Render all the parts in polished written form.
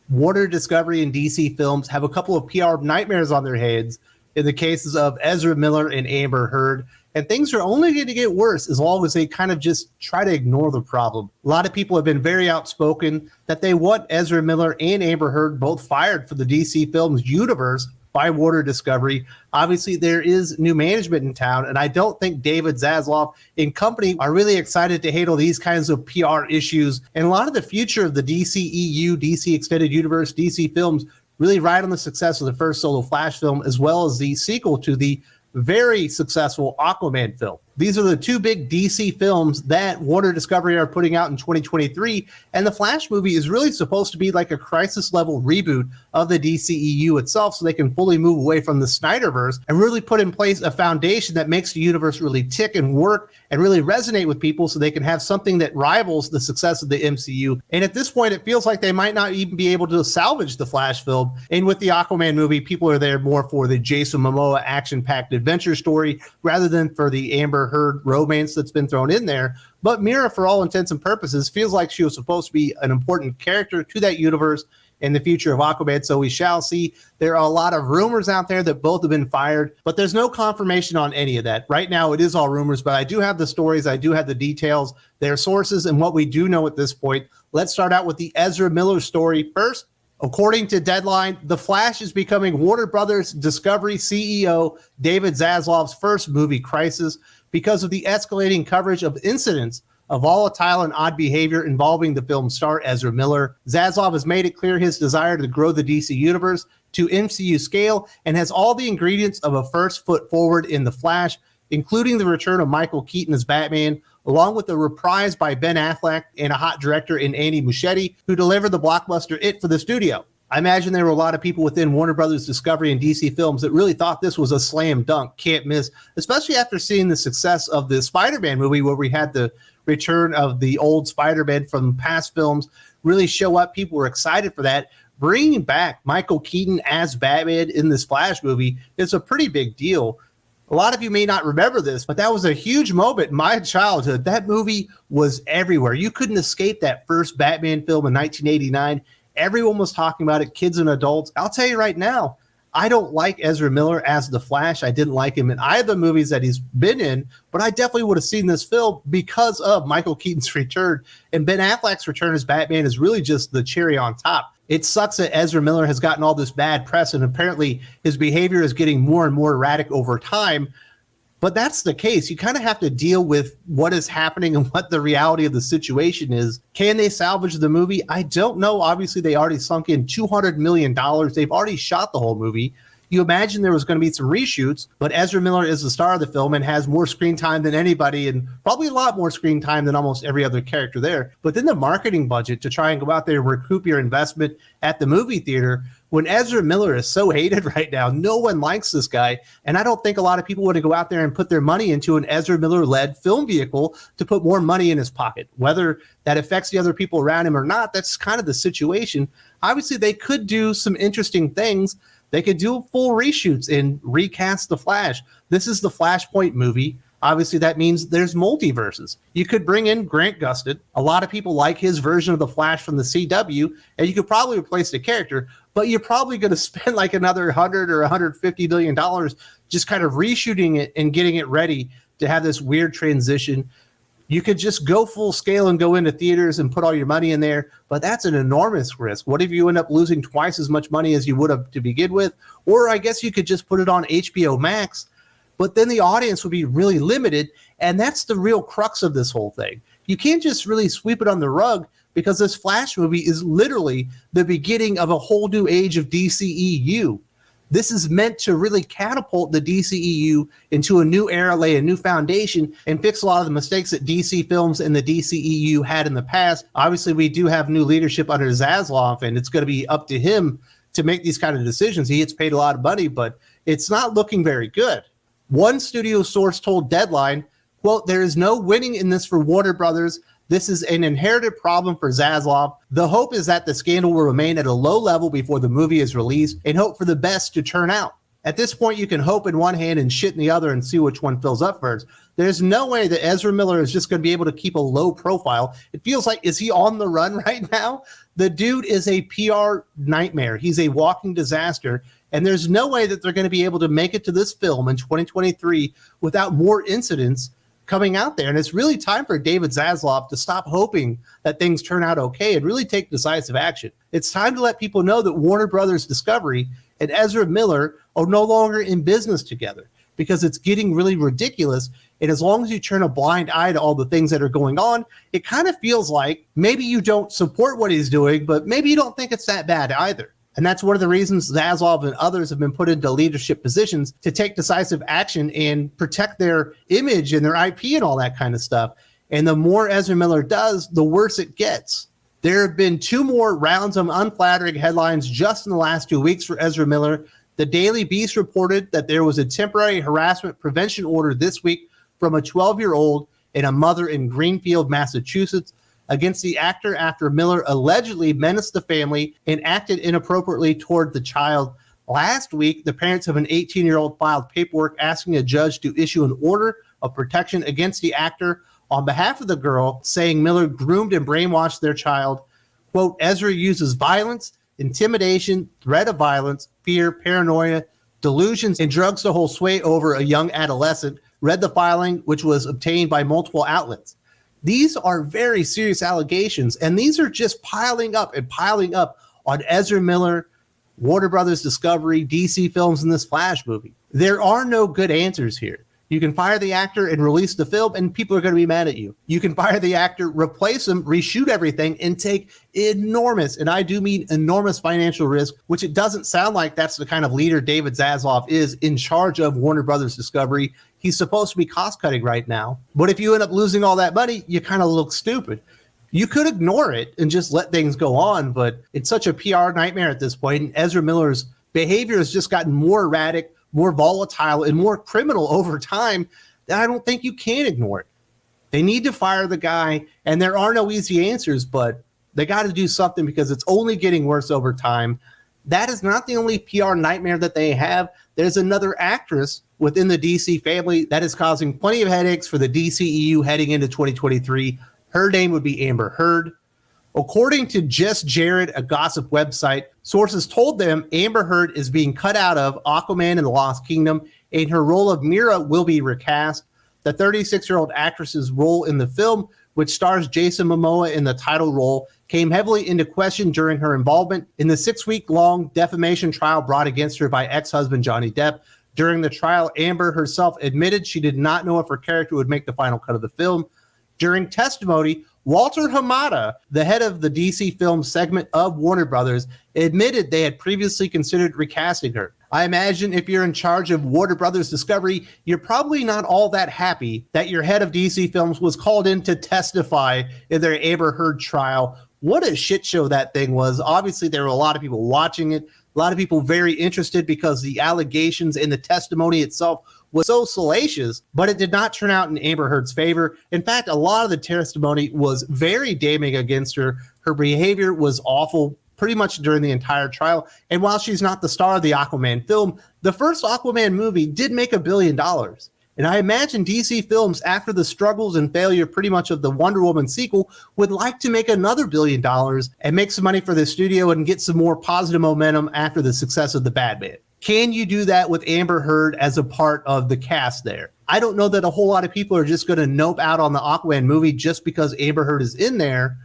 Warner Discovery and DC Films have a couple of PR nightmares on their heads in the cases of Ezra Miller and Amber Heard, and things are only going to get worse as long as they kind of just try to ignore the problem. A lot of people have been very outspoken that they want Ezra Miller and Amber Heard both fired for the DC Films universe by Warner Discovery. Obviously, there is new management in town, and I don't think David Zaslav and company are really excited to handle these kinds of PR issues. And a lot of the future of the DCEU, DC Extended Universe, DC Films, really ride on the success of the first solo Flash film, as well as the sequel to the very successful Aquaman film. These are the two big DC films that Warner Discovery are putting out in 2023, and the Flash movie is really supposed to be like a crisis-level reboot of the DCEU itself, so they can fully move away from the Snyderverse and really put in place a foundation that makes the universe really tick and work and really resonate with people, so they can have something that rivals the success of the MCU. And at this point, it feels like they might not even be able to salvage the Flash film. And with the Aquaman movie, people are there more for the Jason Momoa action-packed adventure story rather than for the Amber Heard romance that's been thrown in there. But Mira, for all intents and purposes, feels like she was supposed to be an important character to that universe in the future of Aquaman, so we shall see. There are a lot of rumors out there that both have been fired, but there's no confirmation on any of that. Right now, it is all rumors, but I do have the stories, I do have the details, their sources, and what we do know at this point. Let's start out with the Ezra Miller story first. According to Deadline, The Flash is becoming Warner Brothers Discovery CEO David Zaslav's first movie crisis because of the escalating coverage of incidents of volatile and odd behavior involving the film star Ezra Miller. Zaslav has made it clear his desire to grow the DC universe to MCU scale and has all the ingredients of a first foot forward in The Flash, including the return of Michael Keaton as Batman, along with a reprise by Ben Affleck and a hot director in Andy Muschietti, who delivered the blockbuster It for the studio. I imagine there were a lot of people within Warner Brothers Discovery and DC Films that really thought this was a slam dunk, can't miss, especially after seeing the success of the Spider-Man movie, where we had the return of the old Spider-Man from past films really show up. People were excited for that. Bringing back Michael Keaton as Batman in this Flash movie is a pretty big deal. A lot of you may not remember this, but that was a huge moment in my childhood. That movie was everywhere. You couldn't escape that first Batman film in 1989. Everyone was talking about it, kids and adults. I'll tell you right now, I don't like Ezra Miller as the Flash. I didn't like him in either of the movies that he's been in, but I definitely would have seen this film because of Michael Keaton's return. And Ben Affleck's return as Batman is really just the cherry on top. It sucks that Ezra Miller has gotten all this bad press, and apparently his behavior is getting more and more erratic over time. But that's the case. You kind of have to deal with what is happening and what the reality of the situation is. Can they salvage the movie? I don't know. Obviously, they already sunk in $200 million. They've already shot the whole movie. You imagine there was going to be some reshoots, but Ezra Miller is the star of the film and has more screen time than anybody, and probably a lot more screen time than almost every other character there. But then the marketing budget to try and go out there and recoup your investment at the movie theater, when Ezra Miller is so hated right now, no one likes this guy. And I don't think a lot of people want to go out there and put their money into an Ezra Miller-led film vehicle to put more money in his pocket. Whether that affects the other people around him or not, that's kind of the situation. Obviously, they could do some interesting things. They could do full reshoots and recast The Flash. This is the Flashpoint movie. Obviously, that means there's multiverses. You could bring in Grant Gustin. A lot of people like his version of the Flash from the CW, and you could probably replace the character, but you're probably going to spend like another $100 or $150 million just kind of reshooting it and getting it ready to have this weird transition. You could just go full scale and go into theaters and put all your money in there, but that's an enormous risk. What if you end up losing twice as much money as you would have to begin with? Or I guess you could just put it on HBO Max, but then the audience would be really limited, and that's the real crux of this whole thing. You can't just really sweep it on the rug, because this Flash movie is literally the beginning of a whole new age of DCEU. This is meant to really catapult the DCEU into a new era, lay a new foundation, and fix a lot of the mistakes that DC Films and the DCEU had in the past. Obviously, we do have new leadership under Zaslav, and it's going to be up to him to make these kind of decisions. He gets paid a lot of money, but it's not looking very good. One studio source told Deadline, quote, "There is no winning in this for Warner Brothers. This is an inherited problem for Zaslav. The hope is that the scandal will remain at a low level before the movie is released, and hope for the best to turn out." At this point, you can hope in one hand and shit in the other and see which one fills up first. There's no way that Ezra Miller is just going to be able to keep a low profile. It feels like, is he on the run right now? The dude is a PR nightmare. He's a walking disaster. And there's no way that they're going to be able to make it to this film in 2023 without more incidents coming out there. And it's really time for David Zaslav to stop hoping that things turn out okay and really take decisive action. It's time to let people know that Warner Brothers Discovery and Ezra Miller are no longer in business together, because it's getting really ridiculous. And as long as you turn a blind eye to all the things that are going on, it kind of feels like maybe you don't support what he's doing, but maybe you don't think it's that bad either. And that's one of the reasons Zaslav and others have been put into leadership positions, to take decisive action and protect their image and their IP and all that kind of stuff. And the more Ezra Miller does, the worse it gets. There have been 2 more rounds of unflattering headlines just in the last 2 weeks for Ezra Miller. The Daily Beast reported that there was a temporary harassment prevention order this week from a 12-year-old and a mother in Greenfield, Massachusetts, against the actor after Miller allegedly menaced the family and acted inappropriately toward the child. Last week, the parents of an 18-year-old filed paperwork asking a judge to issue an order of protection against the actor on behalf of the girl, saying Miller groomed and brainwashed their child. Quote, Ezra uses violence, intimidation, threat of violence, fear, paranoia, delusions, and drugs to hold sway over a young adolescent, read the filing, which was obtained by multiple outlets. These are very serious allegations, and these are just piling up on Ezra Miller, Warner Brothers Discovery, DC Films, and this Flash movie. There are no good answers here. You can fire the actor and release the film, and people are going to be mad at you. You can fire the actor, replace him, reshoot everything, and take enormous, and I do mean enormous, financial risk, which it doesn't sound like that's the kind of leader David Zaslav is in charge of Warner Brothers Discovery. He's supposed to be cost-cutting right now. But if you end up losing all that money, you kind of look stupid. You could ignore it and just let things go on, but it's such a PR nightmare at this point, and Ezra Miller's behavior has just gotten more erratic, more volatile, and more criminal over time that I don't think you can ignore it. They need to fire the guy, and there are no easy answers, but they got to do something because it's only getting worse over time. That is not the only PR nightmare that they have. There's another actress within the DC family that is causing plenty of headaches for the DCEU heading into 2023. Her name would be Amber Heard. According to Just Jared, a gossip website, sources told them Amber Heard is being cut out of Aquaman and the Lost Kingdom, and her role of Mira will be recast. The 36-year-old actress's role in the film, which stars Jason Momoa in the title role, came heavily into question during her involvement in the 6-week-long defamation trial brought against her by ex-husband Johnny Depp. During the trial, Amber herself admitted she did not know if her character would make the final cut of the film. During testimony, Walter Hamada, the head of the DC Films segment of Warner Brothers, admitted they had previously considered recasting her. I imagine if you're in charge of Warner Brothers Discovery, you're probably not all that happy that your head of DC Films was called in to testify in their Amber Heard trial. What a shit show that thing was. Obviously, there were a lot of people watching it, a lot of people very interested because the allegations and the testimony itself was so salacious, but it did not turn out in Amber Heard's favor. In fact, a lot of the testimony was very damning against her. Her behavior was awful pretty much during the entire trial. And while she's not the star of the Aquaman film, the first Aquaman movie did make $1 billion. And I imagine DC Films, after the struggles and failure pretty much of the Wonder Woman sequel, would like to make another $1 billion and make some money for the studio and get some more positive momentum after the success of The Batman. Can you do that with Amber Heard as a part of the cast there? I don't know that a whole lot of people are just going to nope out on the Aquaman movie just because Amber Heard is in there,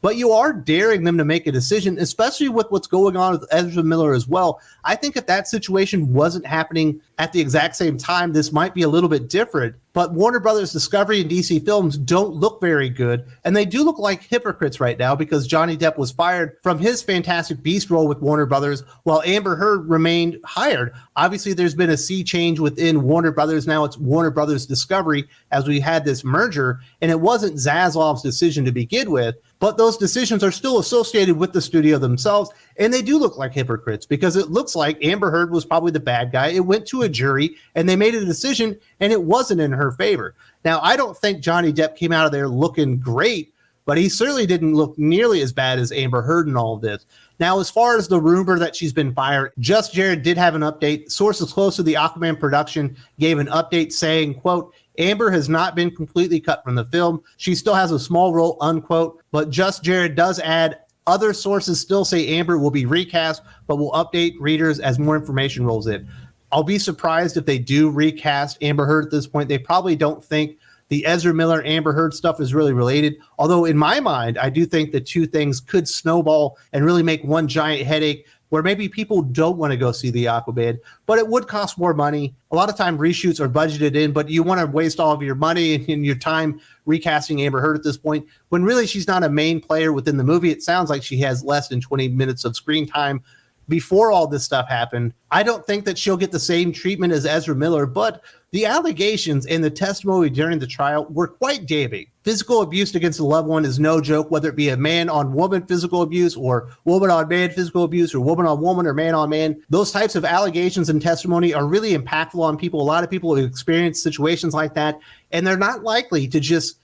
but you are daring them to make a decision, especially with what's going on with Ezra Miller as well. I think if that situation wasn't happening at the exact same time, this might be a little bit different. But Warner Brothers Discovery and DC Films don't look very good, and they do look like hypocrites right now because Johnny Depp was fired from his Fantastic Beast role with Warner Brothers, while Amber Heard remained hired. Obviously, there's been a sea change within Warner Brothers. Now it's Warner Brothers Discovery as we had this merger, and it wasn't Zaslav's decision to begin with, but those decisions are still associated with the studio themselves, and they do look like hypocrites because it looks like Amber Heard was probably the bad guy. It went to a jury, and they made a decision, and it wasn't in her favor. Now, I don't think Johnny Depp came out of there looking great, but he certainly didn't look nearly as bad as Amber Heard in all of this. Now, as far as the rumor that she's been fired, Just Jared did have an update. Sources close to the Aquaman production gave an update saying, quote, Amber has not been completely cut from the film. She still has a small role, unquote, but Just Jared does add, other sources still say Amber will be recast, but will update readers as more information rolls in. I'll be surprised if they do recast Amber Heard at this point. They probably don't think the Ezra Miller Amber Heard stuff is really related. Although in my mind, I do think the two things could snowball and really make one giant headache where maybe people don't want to go see the Aquaman, but it would cost more money. A lot of time reshoots are budgeted in, but you want to waste all of your money and your time recasting Amber Heard at this point, when really she's not a main player within the movie. It sounds like she has less than 20 minutes of screen time before all this stuff happened. I don't think that she'll get the same treatment as Ezra Miller, but the allegations and the testimony during the trial were quite damning. Physical abuse against a loved one is no joke, whether it be a man-on-woman physical abuse or woman-on-man physical abuse or woman-on-woman or man-on-man. Those types of allegations and testimony are really impactful on people. A lot of people have experienced situations like that, and they're not likely to just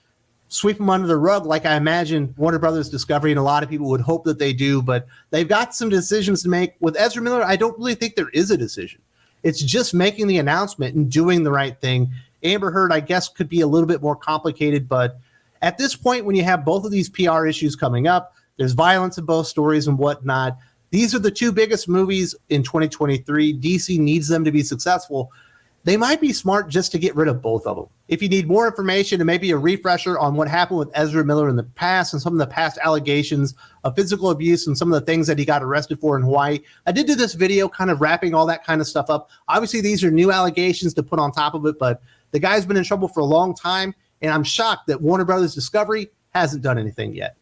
sweep them under the rug like I imagine Warner Brothers Discovery and a lot of people would hope that they do, but they've got some decisions to make. With Ezra Miller, I don't really think there is a decision. It's just making the announcement and doing the right thing. Amber Heard, I guess, could be a little bit more complicated, but at this point, when you have both of these PR issues coming up, there's violence in both stories and whatnot. These are the two biggest movies in 2023. DC needs them to be successful. They might be smart just to get rid of both of them. If you need more information and maybe a refresher on what happened with Ezra Miller in the past and some of the past allegations of physical abuse and some of the things that he got arrested for in Hawaii, I did do this video kind of wrapping all that kind of stuff up. Obviously, these are new allegations to put on top of it, but the guy's been in trouble for a long time, and I'm shocked that Warner Brothers Discovery hasn't done anything yet.